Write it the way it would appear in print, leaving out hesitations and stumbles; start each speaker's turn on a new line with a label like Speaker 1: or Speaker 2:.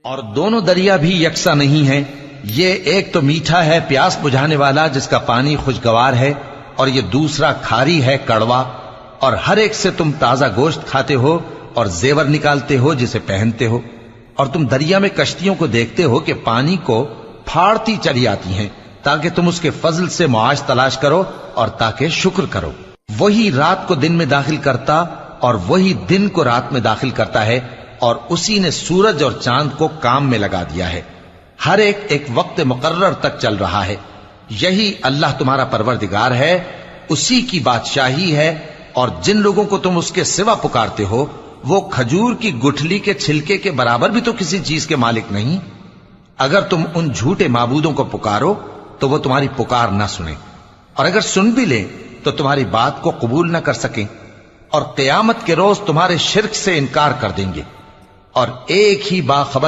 Speaker 1: اور دونوں دریا بھی یکساں نہیں ہیں، یہ ایک تو میٹھا ہے پیاس بجھانے والا جس کا پانی خوشگوار ہے، اور یہ دوسرا کھاری ہے کڑوا، اور ہر ایک سے تم تازہ گوشت کھاتے ہو اور زیور نکالتے ہو جسے پہنتے ہو، اور تم دریا میں کشتیوں کو دیکھتے ہو کہ پانی کو پھاڑتی چلی آتی ہیں تاکہ تم اس کے فضل سے معاش تلاش کرو اور تاکہ شکر کرو۔ وہی رات کو دن میں داخل کرتا اور وہی دن کو رات میں داخل کرتا ہے، اور اسی نے سورج اور چاند کو کام میں لگا دیا ہے، ہر ایک ایک وقت مقرر تک چل رہا ہے۔ یہی اللہ تمہارا پروردگار ہے، اسی کی بادشاہی ہے، اور جن لوگوں کو تم اس کے سوا پکارتے ہو وہ کھجور کی گٹھلی کے چھلکے کے برابر بھی تو کسی چیز کے مالک نہیں۔ اگر تم ان جھوٹے معبودوں کو پکارو تو وہ تمہاری پکار نہ سنیں، اور اگر سن بھی لیں تو تمہاری بات کو قبول نہ کر سکیں، اور قیامت کے روز تمہارے شرک سے انکار کر دیں گے، اور ایک ہی باخبر